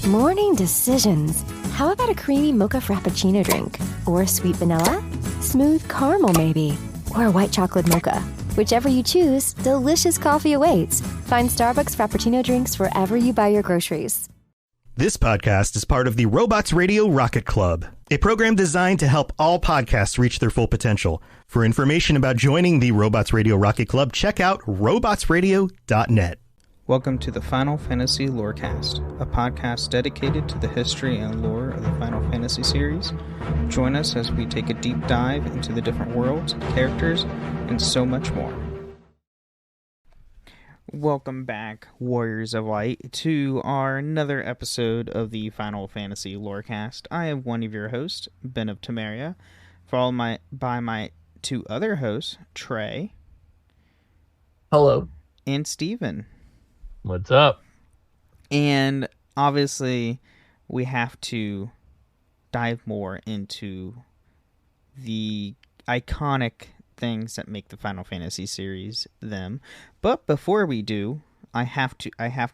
Morning decisions. How about a creamy mocha frappuccino drink? Or sweet vanilla? Smooth caramel, maybe? Or a white chocolate mocha? Whichever you choose, delicious coffee awaits. Find Starbucks Frappuccino drinks wherever you buy your groceries. This podcast is part of the Robots Radio Rocket Club, a program designed to help all podcasts reach their full potential. For information about joining the Robots Radio Rocket Club, check out robotsradio.net. Welcome to the Final Fantasy Lorecast, a podcast dedicated to the history and lore of the Final Fantasy series. Join us as we take a deep dive into the different worlds, characters, and so much more. Welcome back, Warriors of Light, to our another episode of the Final Fantasy Lorecast. I am one of your hosts, Ben of Temeria, followed by my two other hosts, Trey. Hello. And Steven. What's up? And obviously, we have to dive more into the iconic things that make the Final Fantasy series them. But before we do, I have to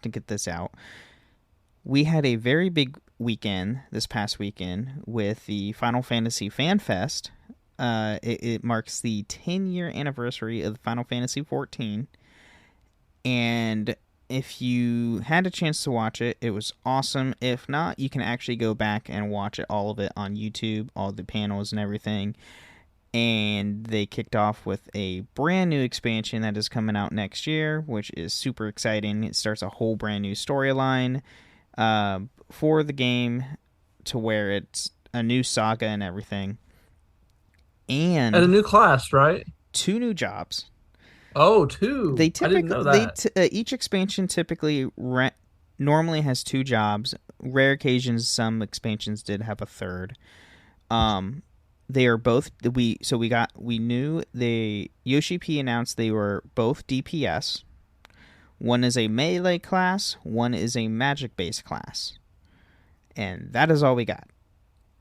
get this out. We had a very big weekend this past weekend with the Final Fantasy Fan Fest. It marks the 10-year anniversary of the Final Fantasy XIV, and if you had a chance to watch it, it was awesome. If not, you can actually go back and watch it, all of it on YouTube, all the panels and everything. And they kicked off with a brand new expansion that is coming out next year, which is super exciting. It starts a whole brand new storyline for the game, to where it's a new saga and everything. And a new class, right? 2 new jobs. Oh, 2. I didn't know that. Each expansion typically normally has 2 jobs. Rare occasions, some expansions did have a third. They are both Yoshi P announced they were both DPS. One is a melee class, one is a magic based class. And that is all we got.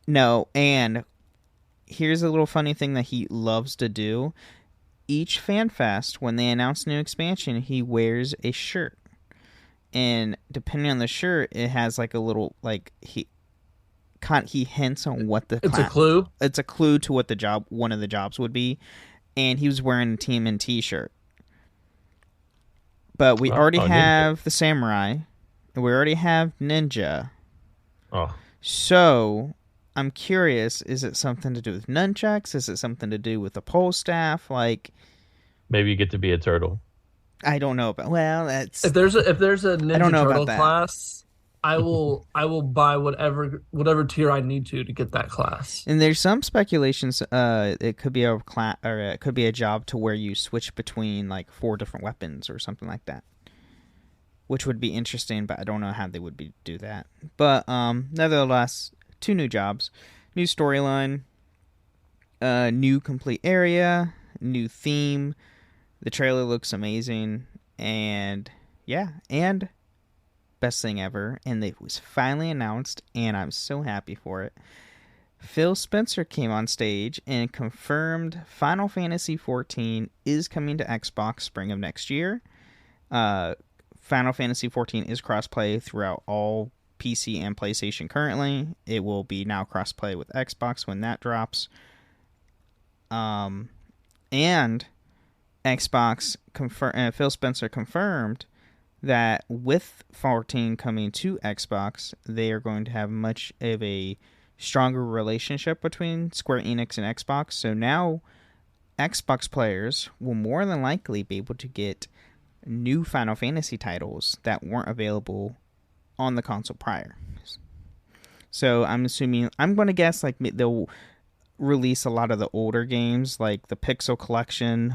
No, and here's a little funny thing that he loves to do. Each FanFest, when they announce a new expansion, he wears a shirt. And depending on the shirt, it has like a little, like, he hints on what the It's a clue? It's a clue to what one of the jobs would be. And he was wearing a TMNT shirt. But we already have the samurai. And we already have ninja. Oh. So I'm curious, is it something to do with nunchucks? Is it something to do with the pole staff? Like, maybe you get to be a turtle. I don't know about. Well, that's if there's a Ninja Turtle class, I will buy whatever tier I need to get that class. And there's some speculations. It could be a class, or it could be a job to where you switch between like 4 different weapons or something like that, which would be interesting. But I don't know how they would do that. But nevertheless, 2 new jobs, new storyline, new complete area, new theme. The trailer looks amazing, and yeah, and best thing ever, and it was finally announced, and I'm so happy for it. Phil Spencer came on stage and confirmed Final Fantasy XIV is coming to Xbox spring of next year. Final Fantasy XIV is crossplay throughout all PC and PlayStation currently. It will be now crossplay with Xbox when that drops. And Xbox Phil Spencer confirmed that with 14 coming to Xbox, they are going to have much of a stronger relationship between Square Enix and Xbox. So now Xbox players will more than likely be able to get new Final Fantasy titles that weren't available on the console prior. So I'm going to guess like they'll release a lot of the older games, like the Pixel Collection,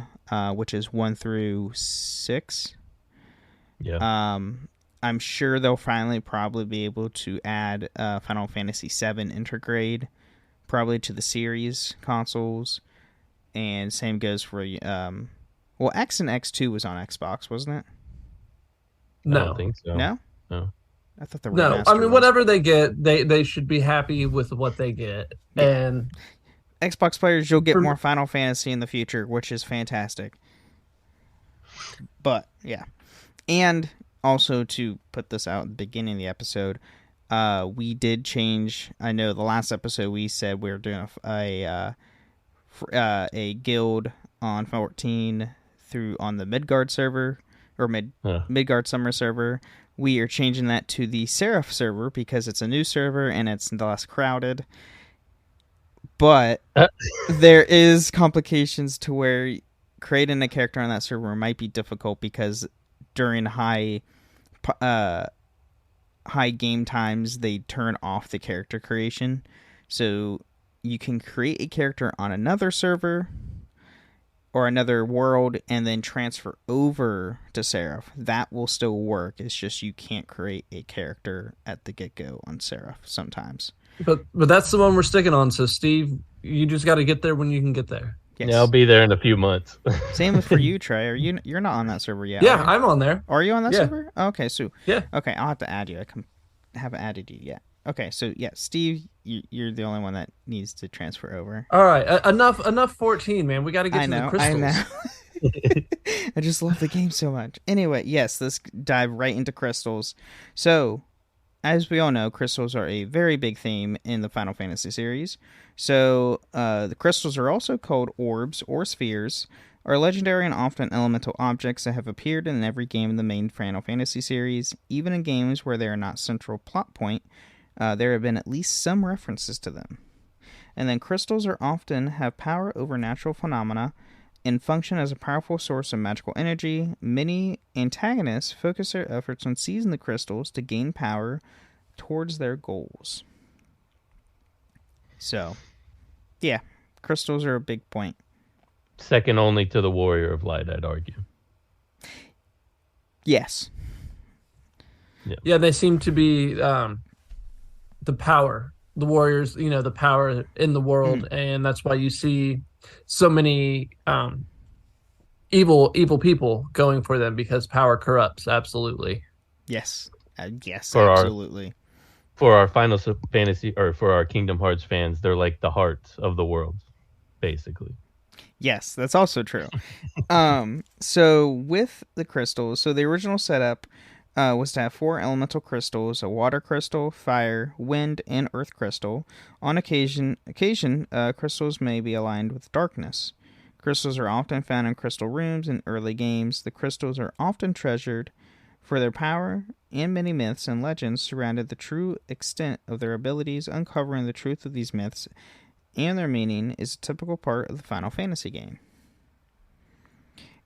which is 1 through 6. Yeah. I'm sure they'll finally probably be able to add Final Fantasy VII Intergrade probably to the series consoles, and same goes for X and X2 was on Xbox, wasn't it? No. I don't think so. No? I thought there were No, I mean, whatever they get, they should be happy with what they get. Yeah. And Xbox players, you'll get more Final Fantasy in the future, which is fantastic. But, yeah. And also, to put this out at the beginning of the episode, We did change. I know the last episode we said we were doing a guild on 14 through on the Midgard server or Midgard Summer server. We are changing that to the Seraph server because it's a new server and it's less crowded. But there is complications to where creating a character on that server might be difficult because during high game times they turn off the character creation. So you can create a character on another server or another world and then transfer over to Seraph. That will still work. It's just you can't create a character at the get-go on Seraph sometimes. But that's the one we're sticking on. So Steve, you just got to get there when you can get there. Yes. Yeah, I'll be there in a few months. Same with for you, Trey. You're not on that server yet? Yeah, I'm on there. Are you on that server? Okay, so yeah. Okay, I'll have to add you. I haven't added you yet. Okay, so yeah, Steve, you're the only one that needs to transfer over. All right, enough 14, man. We got to get to the crystals. I know. I just love the game so much. Anyway, yes, let's dive right into crystals. So, as we all know, crystals are a very big theme in the Final Fantasy series. So, the crystals are also called orbs or spheres, are legendary and often elemental objects that have appeared in every game in the main Final Fantasy series. Even in games where they are not central plot point, there have been at least some references to them. And then crystals are often have power over natural phenomena and function as a powerful source of magical energy. Many antagonists focus their efforts on seizing the crystals to gain power towards their goals. So, yeah, crystals are a big point. Second only to the Warrior of Light, I'd argue. Yes. Yeah, they seem to be the power. The warriors, the power in the world, and that's why you see so many evil people going for them, because power corrupts. Absolutely. Yes. Absolutely. For our Final Fantasy, or for our Kingdom Hearts fans, they're like the hearts of the world, basically. Yes, that's also true. So with the crystals, the original setup was to have 4 elemental crystals: a water crystal, fire, wind, and earth crystal. On occasion, crystals may be aligned with darkness. Crystals are often found in crystal rooms in early games. The crystals are often treasured for their power, and many myths and legends surrounded the true extent of their abilities. Uncovering the truth of these myths and their meaning is a typical part of the Final Fantasy game.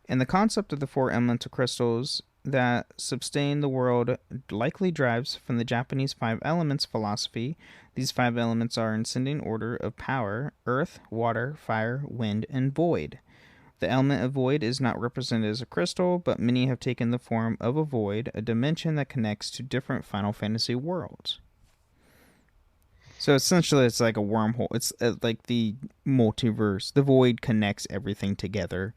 And the concept of the 4 elemental crystals that sustain the world likely derives from the Japanese 5 elements philosophy. These 5 elements are in ascending order of power: earth, water, fire, wind, and void. The element of void is not represented as a crystal, but many have taken the form of a void, a dimension that connects to different Final Fantasy worlds. So essentially it's like a wormhole. It's like the multiverse. The void connects everything together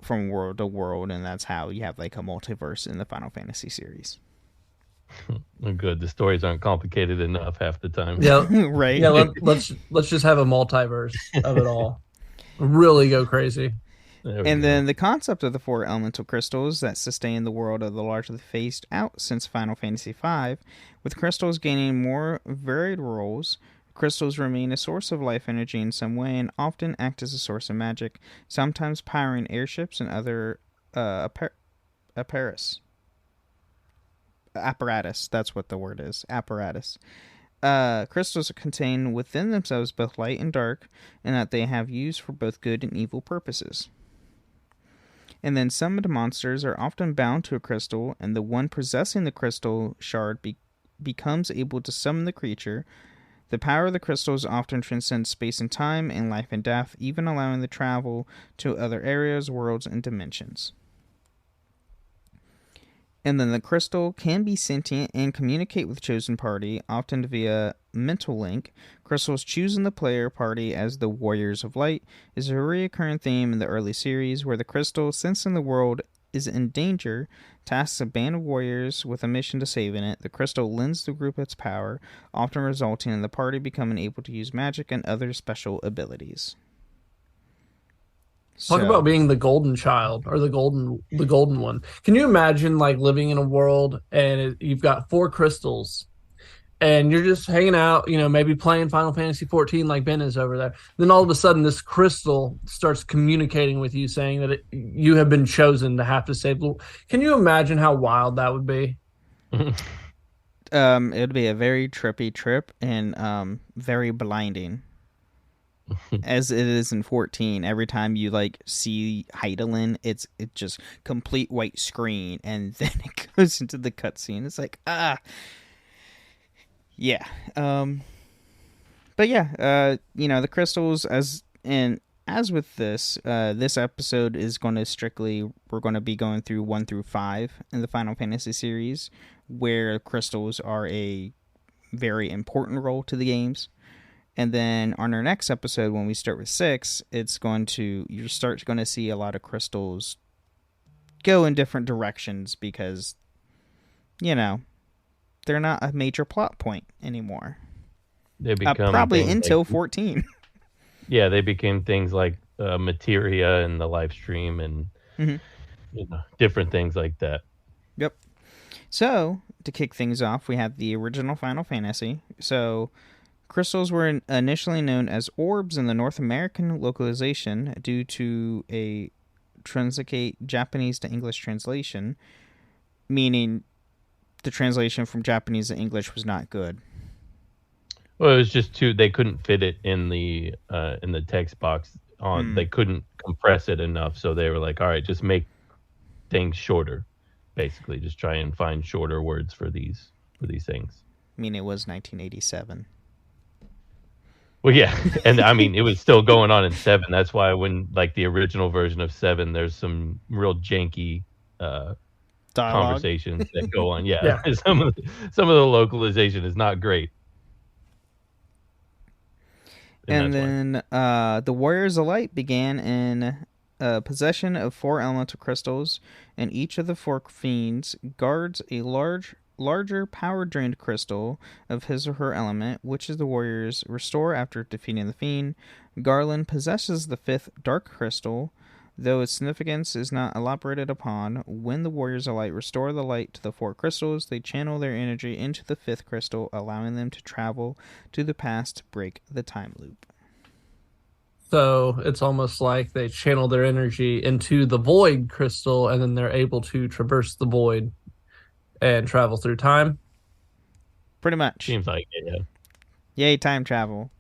from world to world, and that's how you have like a multiverse in the Final Fantasy series. Good. The stories aren't complicated enough half the time. Yeah, right. Yeah, let's just have a multiverse of it all. Really go crazy. And then the concept of the 4 elemental crystals that sustain the world are largely phased out since Final Fantasy V, with crystals gaining more varied roles. Crystals remain a source of life energy in some way and often act as a source of magic, sometimes powering airships and other apparatus. That's what the word is. Apparatus. Crystals contain within themselves both light and dark, and that they have used for both good and evil purposes. And then summoned monsters are often bound to a crystal, and the one possessing the crystal shard becomes able to summon the creature. The power of the crystals often transcends space and time and life and death, even allowing the travel to other areas, worlds, and dimensions. And then the crystal can be sentient and communicate with chosen party, often via mental link. Crystals choosing the player party as the Warriors of Light is a recurring theme in the early series, where the crystal, sensing the world is in danger, tasks a band of warriors with a mission to saving it. The crystal lends the group its power, often resulting in the party becoming able to use magic and other special abilities. Talk about being the golden child, or the golden one. Can you imagine like living in a world and you've got 4 crystals, and you're just hanging out, maybe playing Final Fantasy 14 like Ben is over there. Then all of a sudden, this crystal starts communicating with you, saying that you have been chosen to have to save. Can you imagine how wild that would be? It would be a very trippy trip and very blinding. As it is in 14, every time you see Heidelin, it's just complete white screen, and then it goes into the cutscene. It's like yeah. But yeah, the crystals as with this episode is going to we're going to be going through 1 through 5 in the Final Fantasy series, where crystals are a very important role to the games. And then on our next episode, when we start with 6, you're going to see a lot of crystals go in different directions because, they're not a major plot point anymore. They become probably until 14. Yeah, they became things like materia and the live stream and different things like that. Yep. So, to kick things off, we have the original Final Fantasy. So, crystals were initially known as orbs in the North American localization due to a translocate Japanese to English translation, meaning the translation from Japanese to English was not good. Well, it was just they couldn't fit it in the text box they couldn't compress it enough, so they were like, all right, just make things shorter. Basically, just try and find shorter words for these things. I mean, it was 1987. Well, yeah, and I mean, it was still going on in 7. That's why when the original version of 7, there's some real janky conversations that go on. Yeah. some of the localization is not great. And then the Warriors of Light began in possession of 4 elemental crystals, and each of the 4 fiends guards a larger power-drained crystal of his or her element, which is the warriors restore after defeating the fiend. Garland possesses the 5th dark crystal, though its significance is not elaborated upon. When the Warriors of Light restore the light to the 4 crystals, they channel their energy into the 5th crystal, allowing them to travel to the past to break the time loop. So it's almost like they channel their energy into the void crystal, and then they're able to traverse the void and travel through time. Pretty much. Seems like it, yeah. Yay, time travel.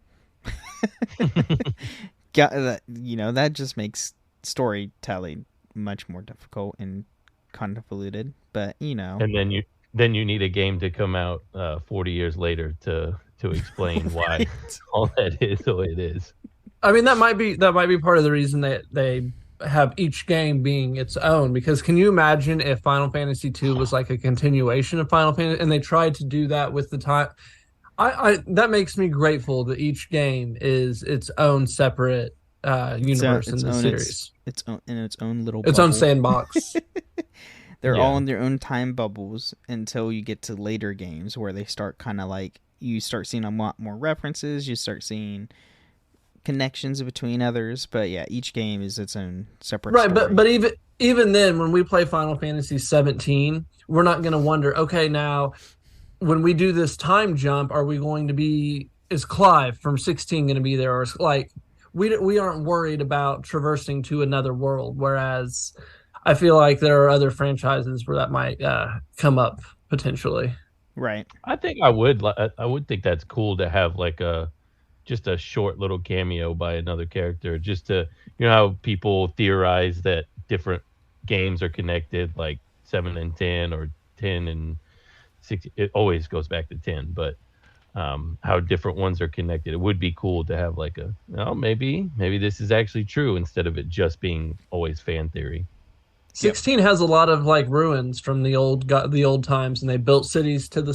That just makes storytelling much more difficult and convoluted, but And then you need a game to come out 40 years later to explain why all that is the way it is. I mean, that might be part of the reason that they have each game being its own, because can you imagine if Final Fantasy II was like a continuation of Final Fantasy, and they tried to do that with the time? That makes me grateful that each game is its own separate universe in the series. Its own little its bubble. own sandbox. They're all in their own time bubbles until you get to later games where they start kind of you start seeing a lot more references, you start seeing connections between others, but yeah, each game is its own separate story. but even then, when we play Final Fantasy 17, we're not going to wonder, okay, now when we do this time jump, are we going to be, is Clive from 16 going to be there, or we aren't worried about traversing to another world, whereas I feel like there are other franchises where that might come up potentially. Right. I think I would think that's cool to have just a short little cameo by another character, just to, how people theorize that different games are connected, like 7 and 10 or 10 and 6. It always goes back to 10, but how different ones are connected. It would be cool to have maybe this is actually true instead of it just being always fan theory. 16 has a lot of ruins from the old times, and they built cities to the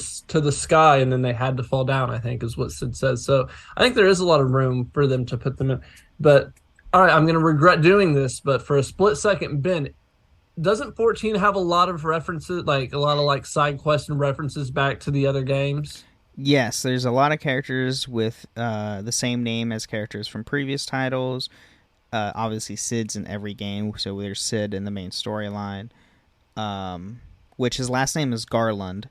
sky, and then they had to fall down, I think is what Sid says. So I think there is a lot of room for them to put them in. But all right, I'm going to regret doing this, but for a split second, Ben, doesn't 14 have a lot of references, a lot of side quest and references back to the other games? Yes, there's a lot of characters with the same name as characters from previous titles. Obviously, Sid's in every game, so there's Sid in the main storyline, which his last name is Garland,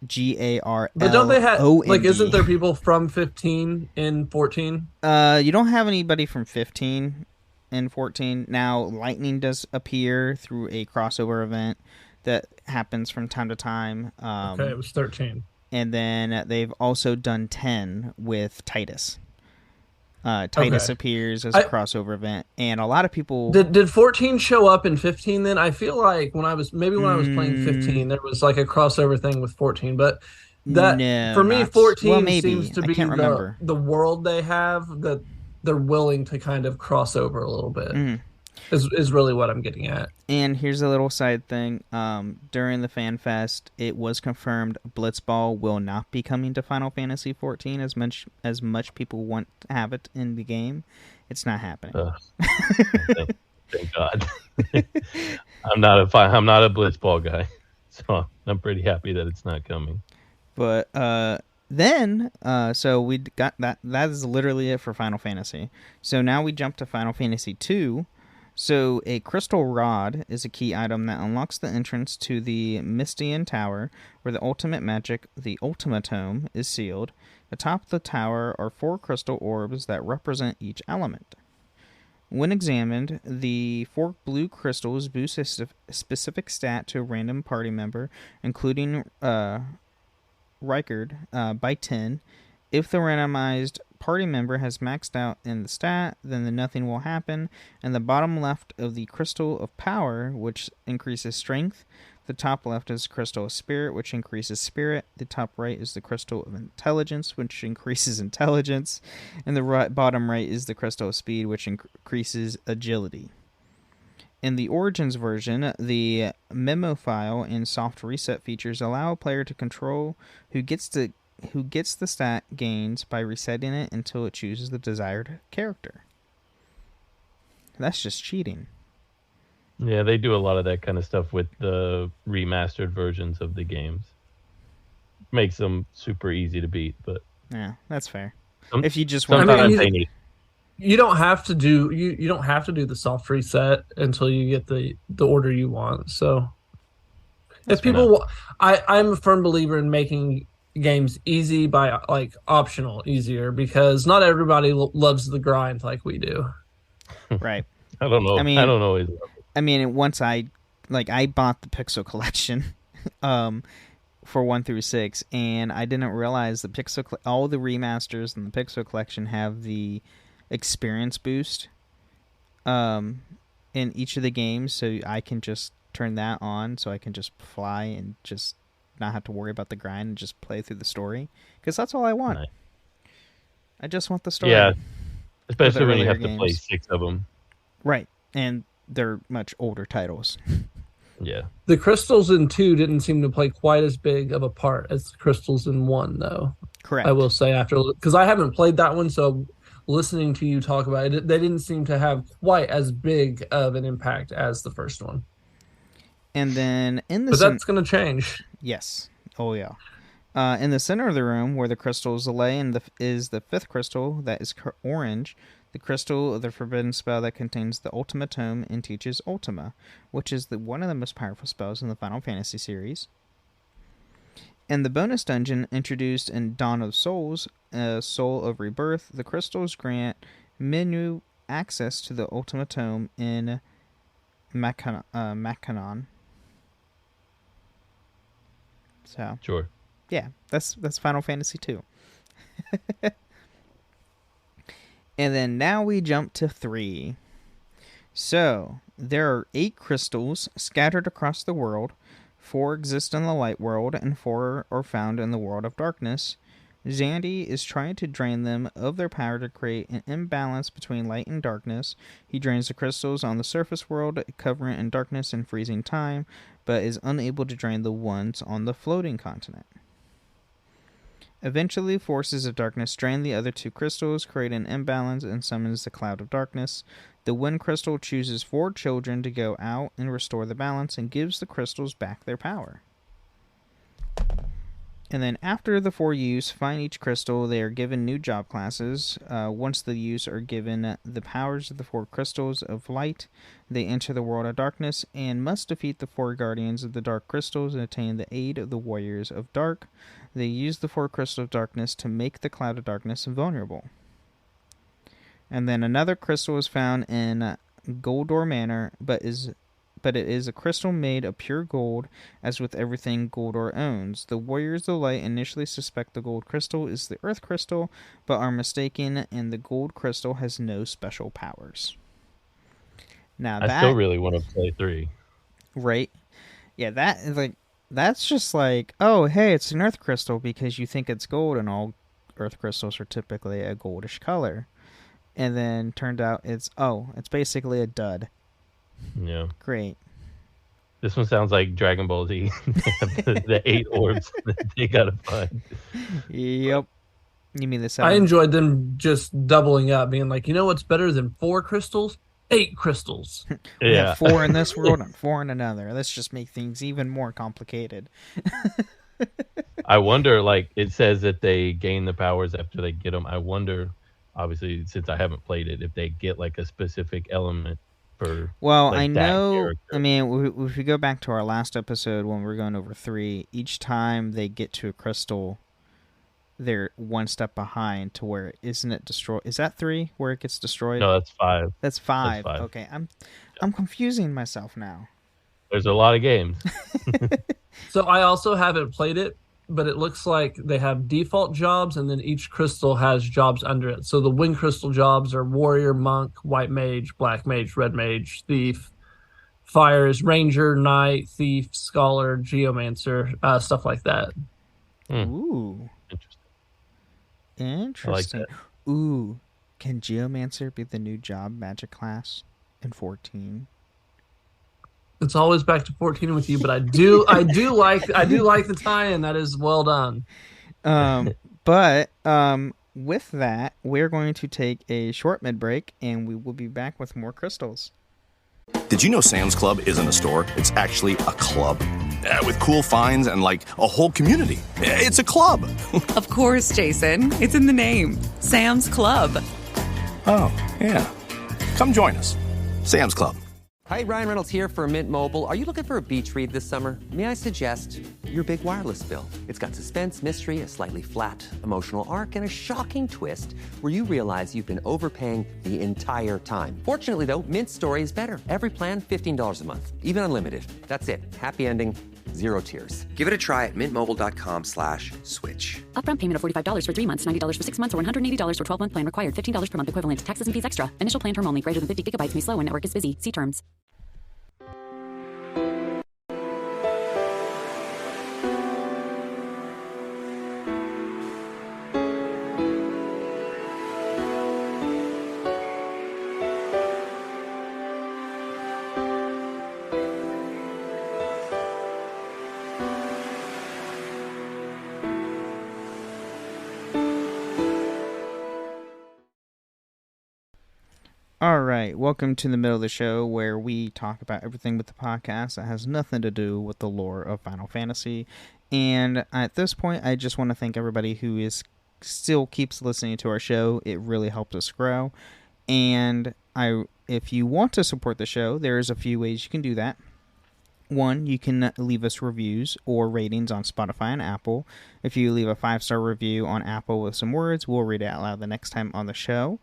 GARLONE. But don't they have, like, isn't there people from 15 in 14? You don't have anybody from 15 in 14. Now, lightning does appear through a crossover event that happens from time to time. Okay, it was 13. And then they've also done 10 with Titus. Titus appears as a crossover event, and a lot of people... Did 14 show up in 15 then? I feel like when I was playing 15, there was like a crossover thing with 14, but for me, 14 seems to be the world they have that they're willing to kind of cross over a little bit. Mm-hmm. Is really what I'm getting at. And here's a little side thing. During the Fan Fest, it was confirmed Blitzball will not be coming to Final Fantasy XIV as much people want to have it in the game. It's not happening. Thank God. I'm not a Blitzball guy, so I'm pretty happy that it's not coming. But then, so we got that. That is literally it for Final Fantasy. So now we jump to Final Fantasy II. So a crystal rod is a key item that unlocks the entrance to the Mystian Tower, where the ultimate magic, the Ultima Tome, is sealed. Atop the tower are 4 crystal orbs that represent each element. When examined, the 4 blue crystals boost a specific stat to a random party member, including Rykard, by 10. If the randomized party member has maxed out in the stat, then nothing will happen. And the bottom left of the Crystal of Power, which increases strength. The top left is Crystal of Spirit, which increases spirit. The top right is the Crystal of Intelligence, which increases intelligence. And the bottom right is the Crystal of Speed, which increases agility. In the Origins version, the memo file and soft reset features allow a player to control who gets the stat gains by resetting it until it chooses the desired character. That's just cheating. Yeah, they do a lot of that kind of stuff with the remastered versions of the games. Makes them super easy to beat, but yeah, that's fair. If you just want, you don't have to do you don't have to do the soft reset until you get the order you want. So if people, I'm a firm believer in making games easy by like optional easier, because not everybody loves the grind like we do. Right. I don't know. I don't always love it. I mean, once I bought the Pixel Collection for 1 through 6, and I didn't realize all the remasters in the Pixel Collection have the experience boost in each of the games, so I can just turn that on so I can just fly and just not have to worry about the grind and just play through the story, because that's all I want. Nice. I just want the story. Yeah, especially when you have to play 6 of them. Right, and they're much older titles. Yeah. The crystals in 2 didn't seem to play quite as big of a part as the crystals in 1, though. Correct. I will say, because I haven't played that one, so listening to you talk about it, they didn't seem to have quite as big of an impact as the first one. And then but that's going to change. Yes. Oh, yeah. In the center of the room where the crystals lay is the 5th crystal that is orange, the crystal of the forbidden spell that contains the Ultima Tome and teaches Ultima, which is one of the most powerful spells in the Final Fantasy series. In the bonus dungeon introduced in Dawn of Souls, Soul of Rebirth, the crystals grant menu access to the Ultima Tome in Macanon. So sure. Yeah, that's Final Fantasy 2. And then now we jump to 3. So there are 8 crystals scattered across the world. 4 exist in the light world, and 4 are found in the world of darkness. Xandy is trying to drain them of their power to create an imbalance between light and darkness. He drains the crystals on the surface world, covering it in darkness and freezing time, but is unable to drain the ones on the floating continent. Eventually, forces of darkness drain the other 2 crystals, create an imbalance, and summons the Cloud of Darkness. The Wind Crystal chooses 4 children to go out and restore the balance, and gives the crystals back their power. And then after the 4 youths find each crystal, they are given new job classes. Once the youths are given the powers of the 4 crystals of light, they enter the world of darkness and must defeat the 4 guardians of the dark crystals and attain the aid of the warriors of dark. They use the 4 crystals of darkness to make the cloud of darkness invulnerable. And then another crystal is found in Goldor Manor, but it is a crystal made of pure gold, as with everything Goldor owns. The Warriors of Light initially suspect the gold crystal is the Earth crystal, but are mistaken, and the gold crystal has no special powers. Now I still really want to play 3. Right? Yeah, that's just like, oh, hey, it's an Earth crystal because you think it's gold, and all Earth crystals are typically a goldish color. And then turned out it's basically a dud. Yeah. Great. This one sounds like Dragon Ball Z. the 8 orbs that they gotta find. Yep. You mean the 7? I enjoyed them just doubling up, being like, you know what's better than 4 crystals? 8 crystals. We have 4 in this world and 4 in another. Let's just make things even more complicated. I wonder, like, it says that they gain the powers after they get them. I wonder, obviously, since I haven't played it, if they get, like, a specific element. Well, I know, I mean, if we go back to our last episode when we were going over 3, each time they get to a crystal, they're one step behind to where, isn't it destroyed? Is that 3 where it gets destroyed? No, that's 5. That's 5. Okay, I'm confusing myself now. There's a lot of games. So I also haven't played it, but it looks like they have default jobs, and then each crystal has jobs under it. So the wind crystal jobs are warrior, monk, white mage, black mage, red mage, thief. Fire is ranger, knight, thief, scholar, geomancer, stuff like that. Ooh. Interesting. I like that. Ooh. Can geomancer be the new job magic class in 14? It's always back to 14 with you, but I do like the tie-in. That is well done. But with that, we're going to take a short mid-break, and we will be back with more crystals. Did you know Sam's Club isn't a store? It's actually a club. With cool finds and, like, a whole community. It's a club. Of course, Jason. It's in the name. Sam's Club. Oh, yeah. Come join us. Sam's Club. Hi, Ryan Reynolds here for Mint Mobile. Are you looking for a beach read this summer? May I suggest your big wireless bill? It's got suspense, mystery, a slightly flat, emotional arc, and a shocking twist where you realize you've been overpaying the entire time. Fortunately, though, Mint's story is better. Every plan, $15 a month. Even unlimited. That's it. Happy ending. 0 tears. Give it a try at mintmobile.com/switch. Upfront payment of $45 for 3 months, $90 for 6 months, or $180 for 12-month plan required. $15 per month equivalent. Taxes and fees extra. Initial plan term only. Greater than 50 gigabytes may slow when network is busy. See terms. All right, welcome to the middle of the show where we talk about everything with the podcast that has nothing to do with the lore of Final Fantasy. And at this point, I just want to thank everybody who still keeps listening to our show. It really helps us grow. And if you want to support the show, there's a few ways you can do that. One, you can leave us reviews or ratings on Spotify and Apple. If you leave a 5-star review on Apple with some words, we'll read it out loud the next time on the show.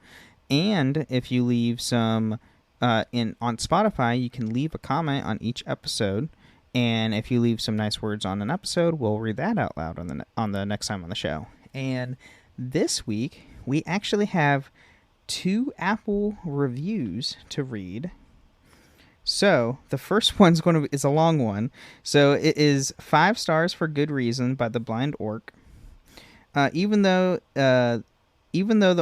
And if you leave some on Spotify, you can leave a comment on each episode. And if you leave some nice words on an episode, we'll read that out loud on the next time on the show. And this week, we actually have 2 Apple reviews to read. So the first one's is a long one. So it is 5 stars for Good Reason by the Blind Orc. Even though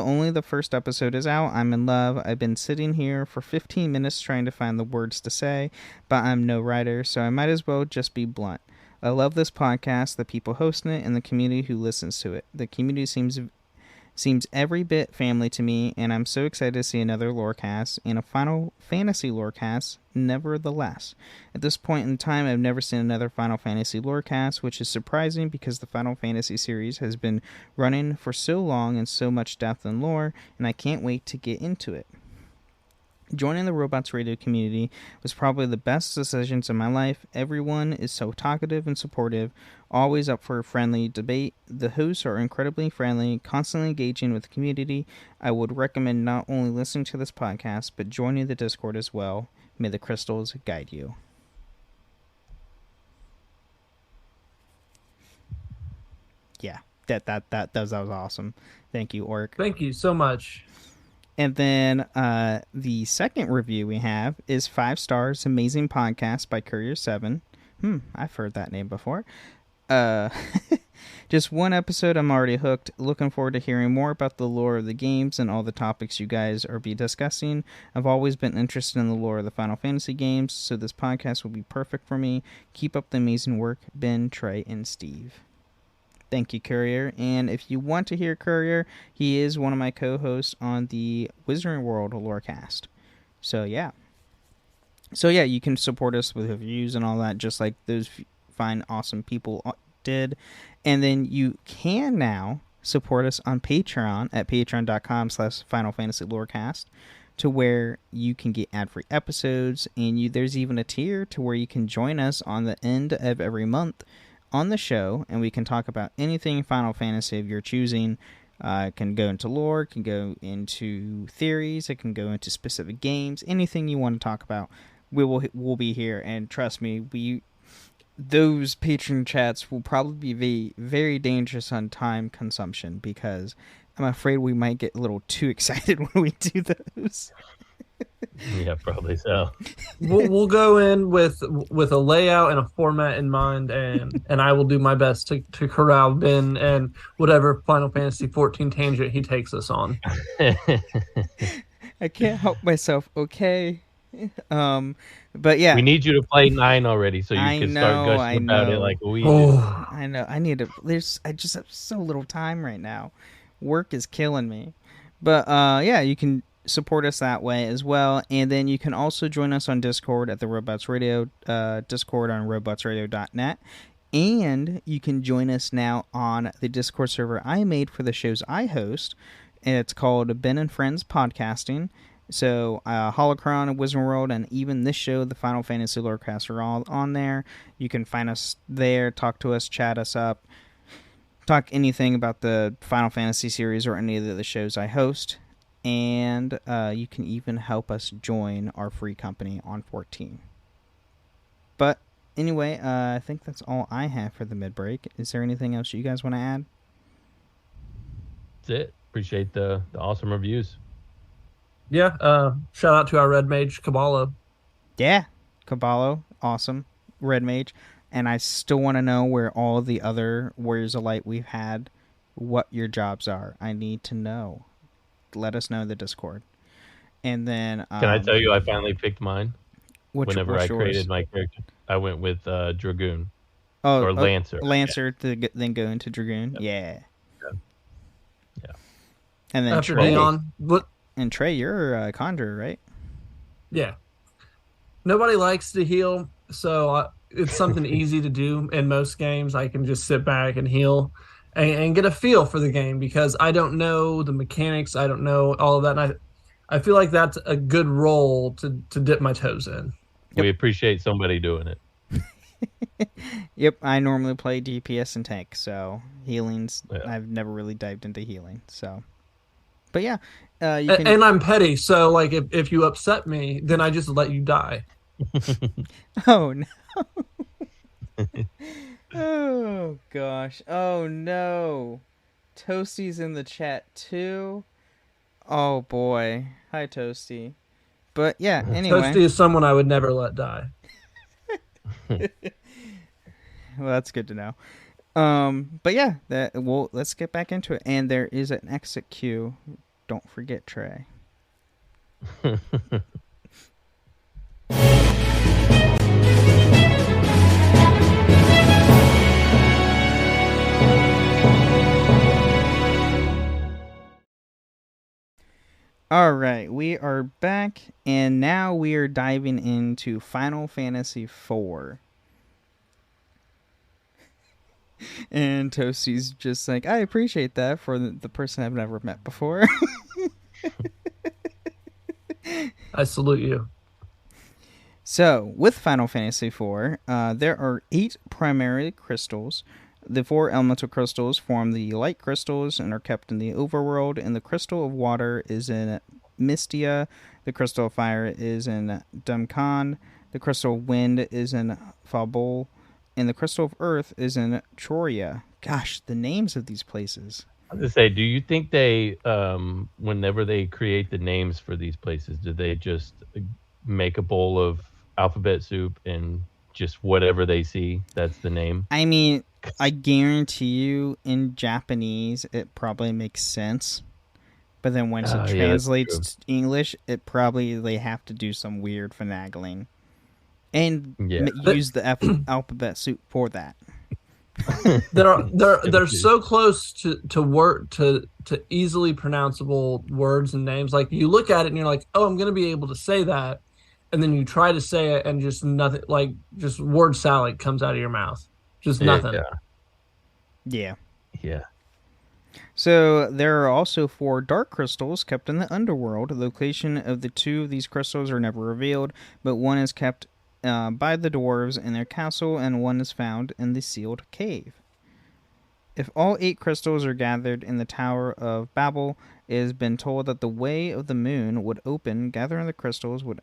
only the first episode is out, I'm in love. I've been sitting here for 15 minutes trying to find the words to say, but I'm no writer, so I might as well just be blunt. I love this podcast, the people hosting it, and the community who listens to it. The community seems Seems every bit family to me, and I'm so excited to see another Lorecast and a Final Fantasy Lorecast nevertheless. At this point in time, I've never seen another Final Fantasy Lorecast, which is surprising because the Final Fantasy series has been running for so long and so much depth and lore, and I can't wait to get into it. Joining the Robots Radio community was probably the best decisions in my life. Everyone is so talkative and supportive, always up for a friendly debate. The hosts are incredibly friendly, constantly engaging with the community. I would recommend not only listening to this podcast, but joining the Discord as well. May the crystals guide you. Yeah, that was awesome. Thank you, Orc. Thank you so much. And then the second review we have is 5 stars, amazing podcast by Courier7. I've heard that name before. Just one episode, I'm already hooked. Looking forward to hearing more about the lore of the games and all the topics you guys are be discussing. I've always been interested in the lore of the Final Fantasy games, so this podcast will be perfect for me. Keep up the amazing work, Ben, Trey, and Steve. Thank you, Courier. And if you want to hear Courier, he is one of my co-hosts on the Wizarding World Lorecast. So yeah, you can support us with reviews and all that, just like those fine, awesome people did. And then you can now support us on Patreon at patreon.com/Final Fantasy Lorecast, to where you can get ad-free episodes, and there's even a tier to where you can join us on the end of every month on the show, and we can talk about anything Final Fantasy of your choosing. It can go into lore, it can go into theories, it can go into specific games, anything you want to talk about. We'll be here, and trust me, those patron chats will probably be very dangerous on time consumption, because I'm afraid we might get a little too excited when we do those. Yeah, probably so. We'll go in with a layout and a format in mind, and I will do my best to corral Ben and whatever Final Fantasy 14 tangent he takes us on. I can't help myself, okay? But yeah, we need you to play 9 already, so you can start gushing about it like we do. I know. I need to. I just have so little time right now. Work is killing me. But yeah, you can support us that way as well, and then you can also join us on Discord at the Robots Radio Discord on robotsradio.net, and you can join us now on the Discord server I made for the shows I host, and it's called Ben and Friends Podcasting. So Holocron, Wizard World, and even this show, the Final Fantasy Lorecast, are all on there. You can find us there, talk to us, chat us up, talk anything about the Final Fantasy series or any of the shows I host. And you can even help us join our free company on 14. But anyway, I think that's all I have for the mid-break. Is there anything else you guys want to add? That's it. Appreciate the awesome reviews. Yeah, shout out to our Red Mage, Caballo. Yeah, Caballo, awesome. Red Mage. And I still want to know where all the other Warriors of Light we've had, what your jobs are. I need to know. Let us know in the Discord. And then can I tell you I finally picked mine? Whenever I created yours? my character, I went with Dragoon. Or Lancer. Lancer to then go into Dragoon. Yep. Yeah. And then after Trey, Dayon, and Trey, you're a Conjurer, right? Yeah. Nobody likes to heal, so it's something easy to do in most games. I can just sit back and heal and get a feel for the game, because I don't know the mechanics. I don't know all of that. And I feel like that's a good role to dip my toes in. We appreciate somebody doing it. Yep, I normally play DPS and tank, so healings, I've never really dived into healing. So, but yeah. You can... And I'm petty, so like if you upset me, then I just let you die. Oh, no. Oh gosh. Oh no. Toasty's in the chat too. Oh boy. Hi Toasty. But yeah, anyway. Toasty is someone I would never let die. Well, that's good to know. But yeah, let's get back into it. And there is an exit queue. Don't forget, Trey. All right, we are back, and now we are diving into Final Fantasy IV. And Toasty's just like, I appreciate that for the person I've never met before. I salute you. So, with Final Fantasy IV, there are 8 primary crystals. The 4 elemental crystals form the light crystals and are kept in the overworld, and the crystal of water is in Mystia, the crystal of fire is in Dumkan, the crystal of wind is in Fabul, and the crystal of earth is in Troria. Gosh, the names of these places. I was gonna say, do you think they, whenever they create the names for these places, do they just make a bowl of alphabet soup and just whatever they see, that's the name? I mean, I guarantee you, in Japanese, it probably makes sense. But then once it translates to English, it probably they have to do some weird finagling and use the alphabet soup for that. they're so close to easily pronounceable words and names. Like you look at it and you're like, oh, I'm going to be able to say that, and then you try to say it and just nothing, like just word salad comes out of your mouth, just nothing. Yeah. Yeah. So there are also 4 dark crystals kept in the underworld. The location of the 2 of these crystals are never revealed, but one is kept by the dwarves in their castle, and one is found in the sealed cave. If all 8 crystals are gathered in the Tower of Babel, it has been told that the Way of the Moon would open. Gathering the crystals would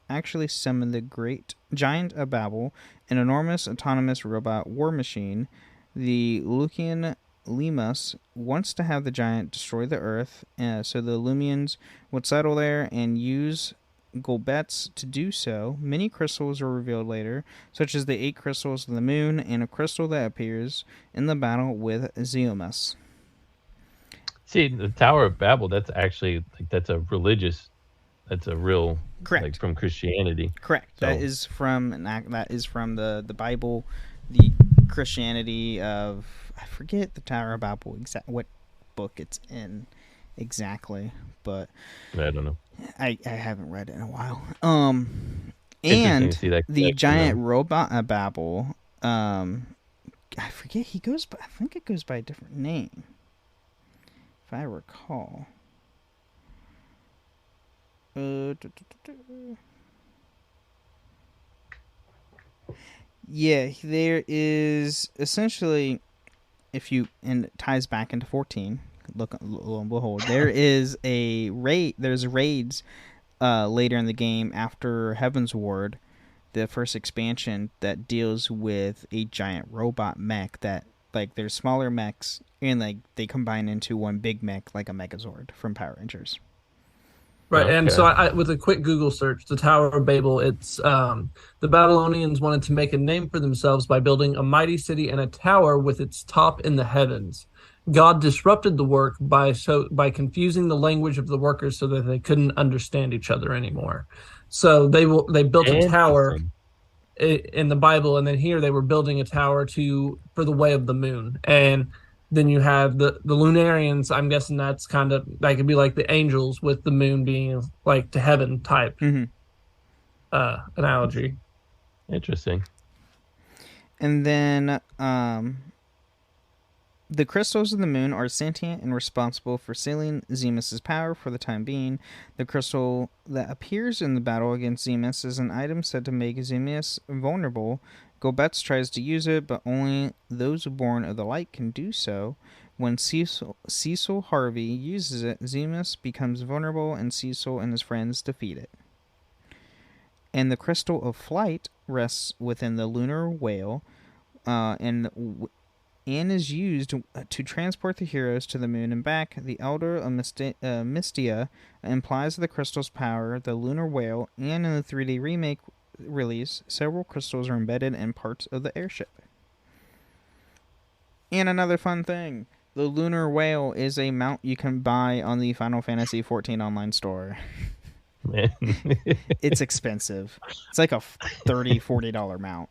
actually summon the great giant of Babel, an enormous autonomous robot war machine. The Lucian Lemus wants to have the giant destroy the Earth, so the Lumians would settle there and use Golbets to do so. Many crystals are revealed later, such as the 8 crystals of the moon and a crystal that appears in the battle with Zeomus. See, the Tower of Babel, that's actually that's a real correct, like from Christianity. Correct. So. That is from the Bible, the Christianity of, I forget the Tower of Babel what book it's in exactly, but I don't know. I haven't read it in a while. And the giant robot of Babel, I forget I think it goes by a different name, if I recall. Yeah, there is essentially, and it ties back into 14. Look, lo and behold, there is a raid. There's raids later in the game after Heaven's Ward, the first expansion that deals with a giant robot mech that, like, there's smaller mechs and like they combine into one big mech like a Megazord from Power Rangers. Right, okay. And so I, with a quick Google search, the Tower of Babel, it's the Babylonians wanted to make a name for themselves by building a mighty city and a tower with its top in the heavens. God disrupted the work by confusing the language of the workers so that they couldn't understand each other anymore. So they built a tower in the Bible, and then here they were building a tower for the Way of the Moon. And then you have the Lunarians. I'm guessing that could be like the angels, with the moon being like to heaven type analogy. Interesting. And then the crystals of the moon are sentient and responsible for sealing Zemus's power for the time being. The crystal that appears in the battle against Zemus is an item said to make Zemus vulnerable. Golbets tries to use it, but only those born of the light can do so. When Cecil Harvey uses it, Zemus becomes vulnerable, and Cecil and his friends defeat it. And the crystal of flight rests within the lunar whale, and is used to transport the heroes to the moon and back. The Elder of Mystia implies the crystal's power. The lunar whale, and in the 3D remake release, several crystals are embedded in parts of the airship. And another fun thing, the lunar whale is a mount you can buy on the Final Fantasy XIV online store. It's expensive. It's like a $30-$40 mount.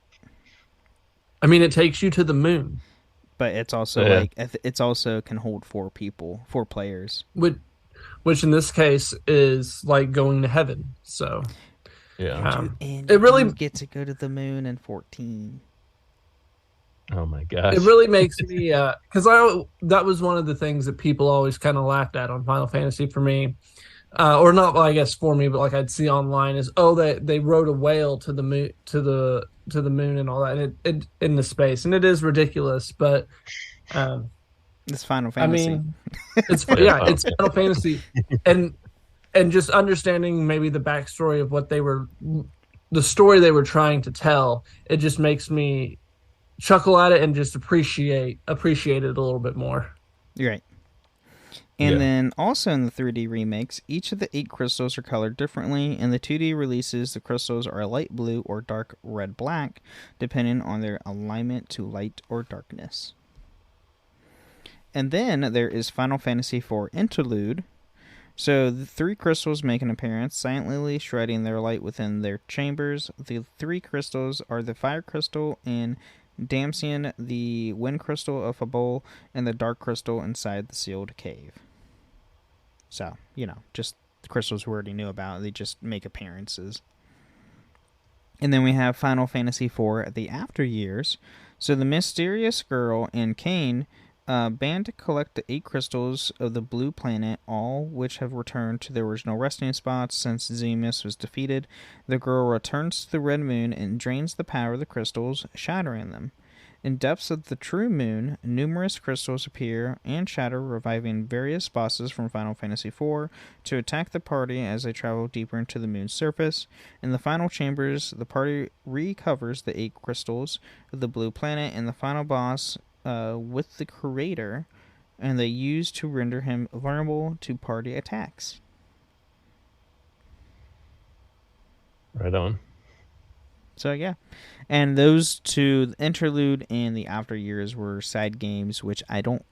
I mean, it takes you to the moon, but it's also it's also can hold 4 players. which in this case is like going to heaven. So Yeah. And it really get to go to the moon in 14. Oh my gosh. It really makes me because that was one of the things that people always kind of laughed at on Final Fantasy for me, or not, well, I guess for me, but like I'd see online is, oh, they rode a whale to the moon, to the moon and all that, and it in the space, and it is ridiculous, but It's Final I Fantasy. mean, it's it's Final Fantasy, and just understanding maybe the backstory of the story they were trying to tell, it just makes me chuckle at it and just appreciate it a little bit more. You're right. And then also in the 3D remakes, each of the 8 crystals are colored differently. In the 2D releases, the crystals are light blue or dark red-black, depending on their alignment to light or darkness. And then there is Final Fantasy IV Interlude. So the 3 crystals make an appearance, silently shredding their light within their chambers. The 3 crystals are the Fire Crystal and Damsion, the Wind Crystal of Fabul, and the Dark Crystal inside the sealed cave. So, just the crystals we already knew about. They just make appearances. And then we have Final Fantasy IV, The After Years. So the mysterious girl and Kain band to collect the 8 crystals of the blue planet, all which have returned to their original resting spots since Xemus was defeated. The girl returns to the Red Moon and drains the power of the crystals, shattering them. In depths of the true moon, numerous crystals appear and shatter, reviving various bosses from Final Fantasy IV to attack the party as they travel deeper into the moon's surface. In the final chambers, the party recovers the 8 crystals of the blue planet and the final boss with the creator, and they use to render him vulnerable to party attacks. Right on. So yeah, and those 2, the Interlude and the After Years, were side games, which I don't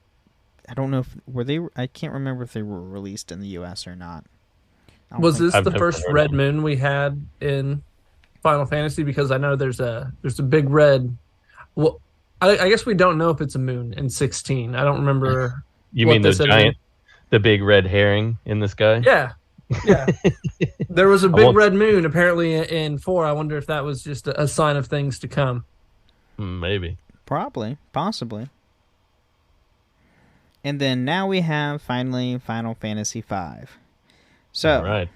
know if I can't remember if they were released in the US or not. Was this the first Red Moon we had in Final Fantasy? Because I know there's a big red. Well, I guess we don't know if it's a moon in 16. I don't remember. You mean the big red herring in the sky? Yeah. There was a big red moon apparently in 4. I wonder if that was just a sign of things to come. Maybe. Probably. Possibly. And then now we have, finally, Final Fantasy V. So, all right.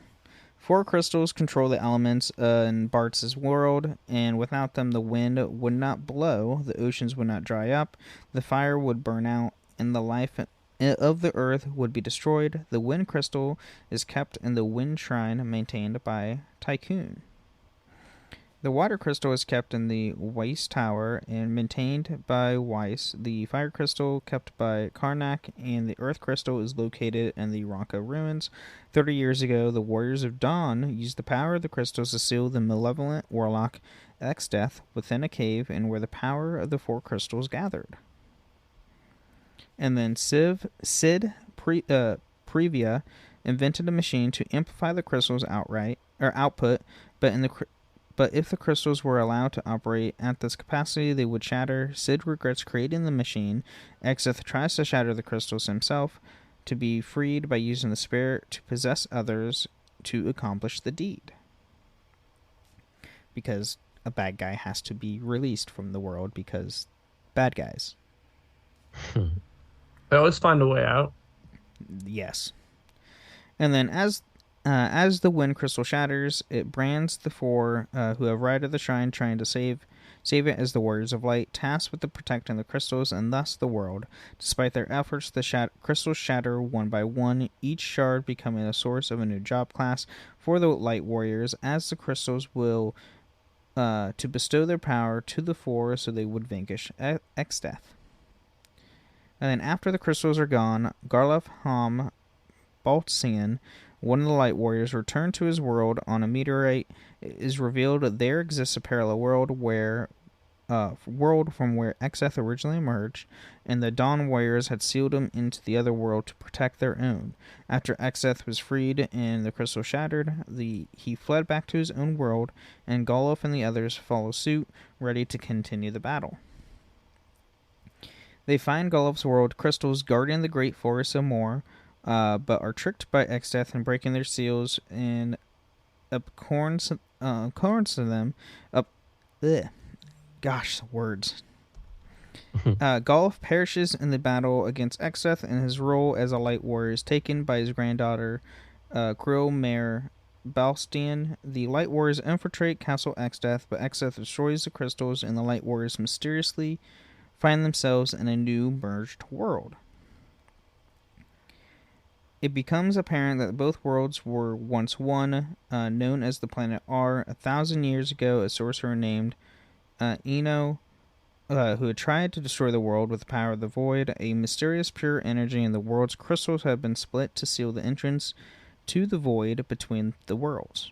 4 crystals control the elements in Bart's world, and without them the wind would not blow, the oceans would not dry up, the fire would burn out, and the life of the earth would be destroyed. The wind crystal is kept in the wind shrine maintained by Tycoon. The water crystal is kept in the Weiss Tower and maintained by Weiss. The fire crystal kept by Karnak, and the earth crystal is located in the Ronka ruins. 30 years ago, the Warriors of Dawn used the power of the crystals to seal the malevolent warlock Exdeath within a cave, and where the power of the 4 crystals gathered. And then Sid Previa invented a machine to amplify the crystals output, but if the crystals were allowed to operate at this capacity, they would shatter. Sid regrets creating the machine. Exeth tries to shatter the crystals himself to be freed by using the spirit to possess others to accomplish the deed. Because a bad guy has to be released from the world because bad guys. They always find a way out. Yes. And then as the wind crystal shatters, it brands the 4 who have arrived at the shrine trying to save it as the Warriors of Light, tasked with protecting the crystals and thus the world. Despite their efforts, the crystals shatter one by one, each shard becoming a source of a new job class for the Light Warriors, as the crystals will to bestow their power to the 4 so they would vanquish Exdeath. And then after the crystals are gone, Garlef Ham Baltsian, one of the Light Warriors, returned to his world on a meteorite. It is revealed that there exists a parallel world from where Exeth originally emerged, and the Dawn Warriors had sealed him into the other world to protect their own. After Exeth was freed and the crystal shattered, he fled back to his own world, and Garlef and the others follow suit, ready to continue the battle. They find Garlef's world crystals guarding the great forests of Moor, but are tricked by Exdeath and breaking their seals and abhorrence to them. Words. Golf perishes in the battle against Exdeath, and his role as a light warrior is taken by his granddaughter, Grill Mare Balstian. The light warriors infiltrate Castle Exdeath, but Exdeath destroys the crystals, and the light warriors mysteriously find themselves in a new merged world. It becomes apparent that both worlds were once one, known as the planet R. 1,000 years ago, a sorcerer named Eno, who had tried to destroy the world with the power of the void, a mysterious pure energy in the world's crystals had been split to seal the entrance to the void between the worlds.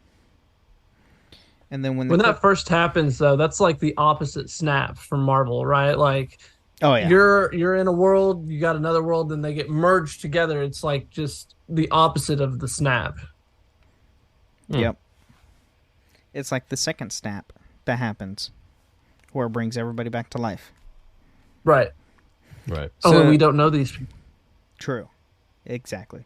And then when that first happens, though, that's like the opposite snap from Marvel, right? Like, oh yeah, you're in a world, you got another world, and they get merged together. It's like just the opposite of the snap. Yep. It's like the second snap that happens, where it brings everybody back to life. Right. Right. So, we don't know these people. True. Exactly.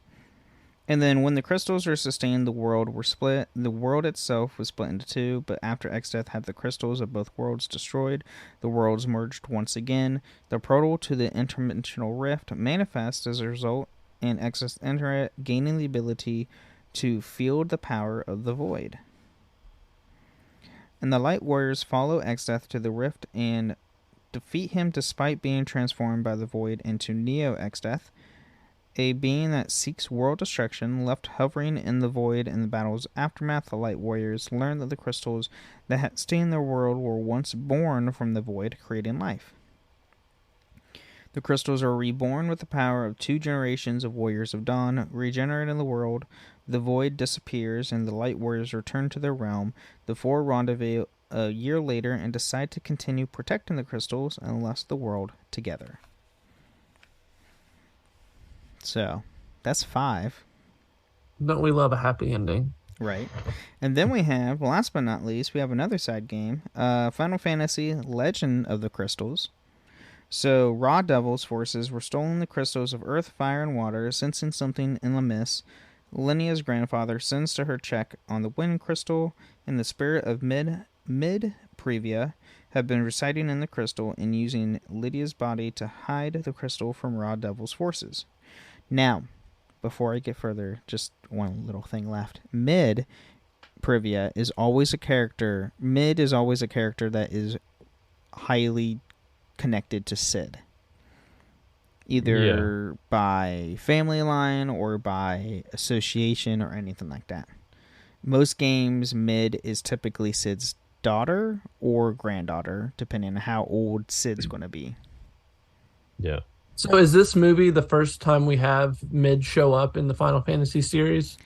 And then when the crystals are sustained, the world were split. The world itself was split into two, but after Exdeath had the crystals of both worlds destroyed, the worlds merged once again. The portal to the interdimensional rift manifests as a result, and Exdeath enter it, gaining the ability to field the power of the void. And the Light Warriors follow Exdeath to the rift and defeat him despite being transformed by the void into Neo Exdeath, a being that seeks world destruction. Left hovering in the void in the battle's aftermath, the Light Warriors learn that the crystals that had stained their world were once born from the void, creating life. The crystals are reborn with the power of 2 generations of Warriors of Dawn, regenerating the world. The void disappears, and the Light Warriors return to their realm. The 4 rendezvous a year later and decide to continue protecting the crystals and lust the world together. So, that's 5. Don't we love a happy ending? Right. And then we have, last but not least, we have another side game, Final Fantasy Legend of the Crystals. So, Raw Devil's forces were stolen the crystals of earth, fire, and water. Sensing something in the mist, Linea's grandfather sends to her check on the wind crystal, and the spirit of Mid-Previa have been residing in the crystal and using Lydia's body to hide the crystal from Raw Devil's forces. Now, before I get further, just one little thing left. Mid-Previa is always a character. Mid is always a character that is highly connected to Cid. Either by family line or by association or anything like that. Most games, Mid is typically Cid's daughter or granddaughter, depending on how old Cid's going to be. Yeah. So is this movie the first time we have Mid show up in the Final Fantasy series?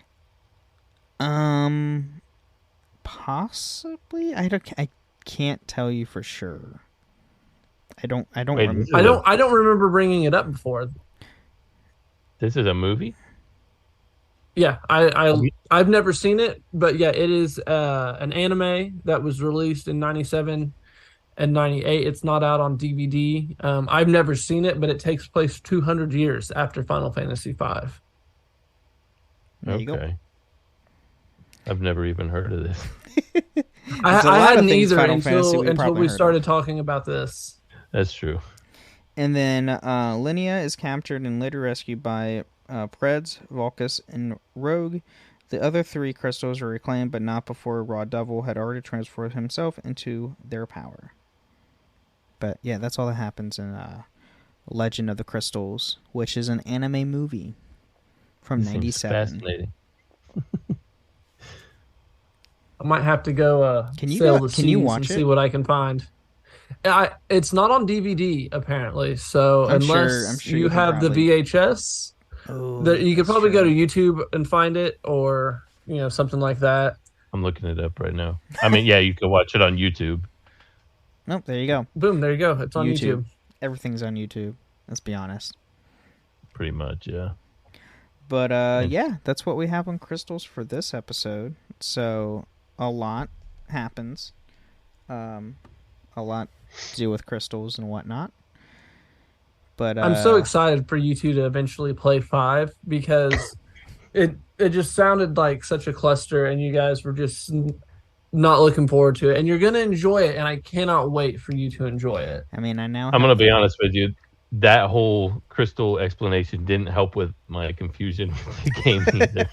Possibly. I can't tell you for sure. I don't remember. I don't remember bringing it up before. This is a movie? Yeah, I've never seen it, but yeah, it is an anime that was released in 97 and 98. It's not out on DVD. I've never seen it, but it takes place 200 years after Final Fantasy V. Okay. I've never even heard of this. I hadn't either until we started talking about this. That's true. And then Linnea is captured and later rescued by Preds, Vulcus, and Rogue. The other 3 crystals are reclaimed, but not before Raw Devil had already transformed himself into their power. But yeah, that's all that happens in Legend of the Crystals, which is an anime movie from 97. Fascinating. I might have to go can you watch and see what I can find. It's not on DVD apparently, so unless you have the VHS, you could probably go to YouTube and find it, or something like that. I'm looking it up right now. I mean, yeah, you can watch it on YouTube. Nope, there you go. Boom, there you go. It's on YouTube. Everything's on YouTube. Let's be honest. Pretty much, yeah. But yeah, that's what we have on crystals for this episode. So a lot happens. A lot to do with crystals and whatnot. But I'm so excited for you two to eventually play 5 because it just sounded like such a cluster, and you guys were just not looking forward to it. And you're gonna enjoy it, and I cannot wait for you to enjoy it. I mean, I'm gonna be honest with you. That whole crystal explanation didn't help with my confusion with the game either.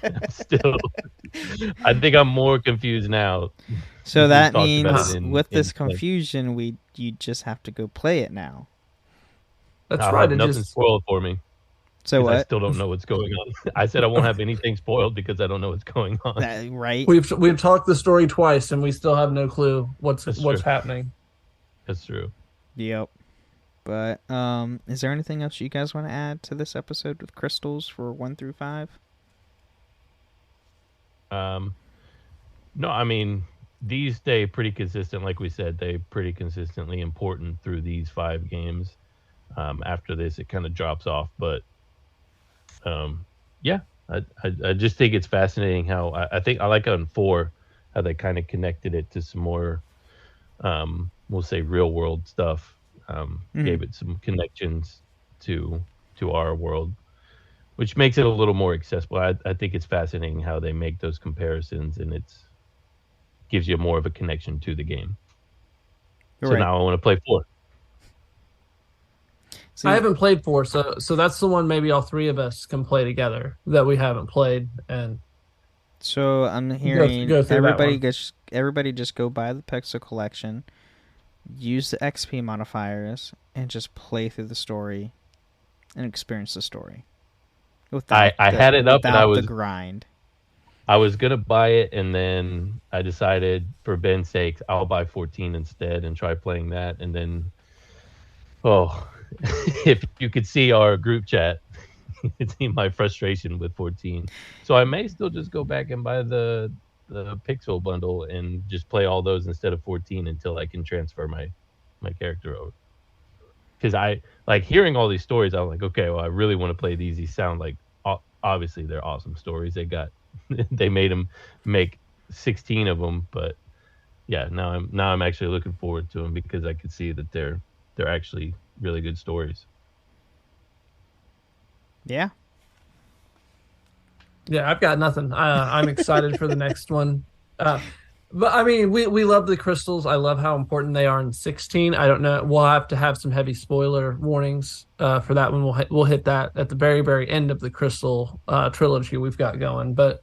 I think I'm more confused now. So that means with this confusion, you just have to go play it now. That's right. Nothing spoiled for me. So what? I still don't know what's going on. I said I won't have anything spoiled because I don't know what's going on. Right? We've talked the story twice, and we still have no clue what's happening. That's true. Yep. But is there anything else you guys want to add to this episode with crystals for 1 through 5? No, I mean, these stay pretty consistent. Like we said, they pretty consistently important through these 5 games. After this, it kind of drops off. But yeah, I just think it's fascinating how I think I like on 4 how they kind of connected it to some more, we'll say, real world stuff. Gave it some connections to our world, which makes it a little more accessible. I think it's fascinating how they make those comparisons, and it's gives you more of a connection to the game. Now I want to play 4. I haven't played 4, so that's the one maybe all 3 of us can play together that we haven't played. And so I'm hearing everybody just go buy the Pixel Collection, use the XP modifiers, and just play through the story and experience the story. I had it up and I was the grind. I was gonna buy it, and then I decided, for Ben's sake, I'll buy 14 instead and try playing that. And then, if you could see our group chat, you could see my frustration with 14. So I may still just go back and buy the Pixel bundle and just play all those instead of 14 until I can transfer my character over. Because I like hearing all these stories. I'm like, okay, well, I really want to play these. These sound like, obviously they're awesome stories. They made them make 16 of them, but yeah, now I'm actually looking forward to them because I could see that they're actually really good stories. Yeah. Yeah, I've got nothing. I'm excited for the next one. But I mean, we love the crystals. I love how important they are in 16. I don't know. We'll have to have some heavy spoiler warnings for that one. We'll hit that at the very, very end of the crystal trilogy we've got going. But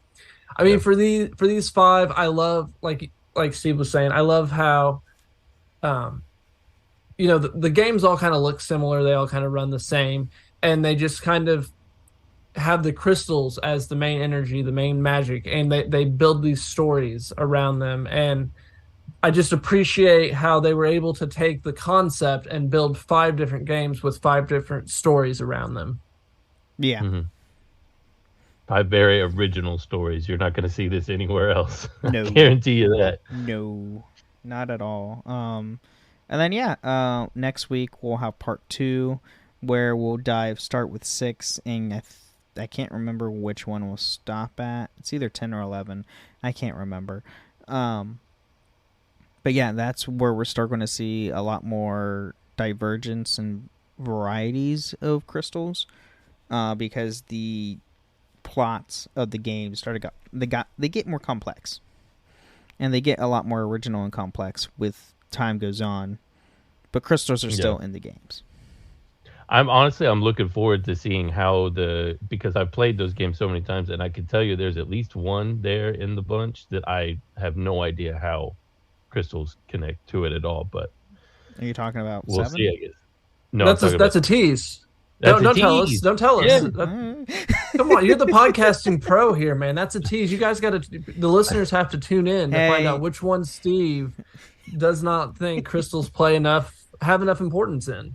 I mean, for these 5, I love, like Steve was saying, I love how, the games all kind of look similar. They all kind of run the same, and they just kind of have the crystals as the main energy, the main magic, and they build these stories around them. And I just appreciate how they were able to take the concept and build 5 different games with 5 different stories around them. Yeah. Mm-hmm. 5 very original stories. You're not going to see this anywhere else. No. I guarantee you that. No, not at all. And then, next week we'll have part 2 where we'll start with 6, and I can't remember which one we'll stop at. It's either 10 or 11. I can't remember. But yeah, that's where we're starting to see a lot more divergence and varieties of crystals, because the plots of the game they get more complex, and they get a lot more original and complex with time goes on. But crystals are still in the games. I'm looking forward to seeing how because I've played those games so many times, and I can tell you there's at least one there in the bunch that I have no idea how crystals connect to it at all. But are you talking about we'll 7? see, I guess. No, that's a tease. Don't tell us. Don't tell us. Yeah. Come on, you're the podcasting pro here, man. That's a tease. You guys the listeners have to tune in to find out which one Steve does not think crystals have enough importance in.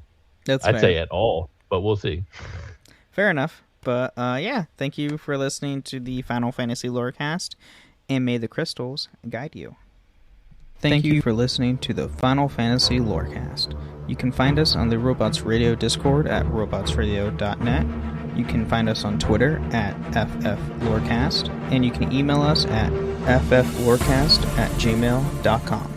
I'd say at all, but we'll see. Fair enough. But thank you for listening to the Final Fantasy Lorecast, and may the crystals guide you. Thank you for listening to the Final Fantasy Lorecast. You can find us on the Robots Radio Discord at robotsradio.net. You can find us on Twitter at FFLorecast, and you can email us at fflorecast@gmail.com.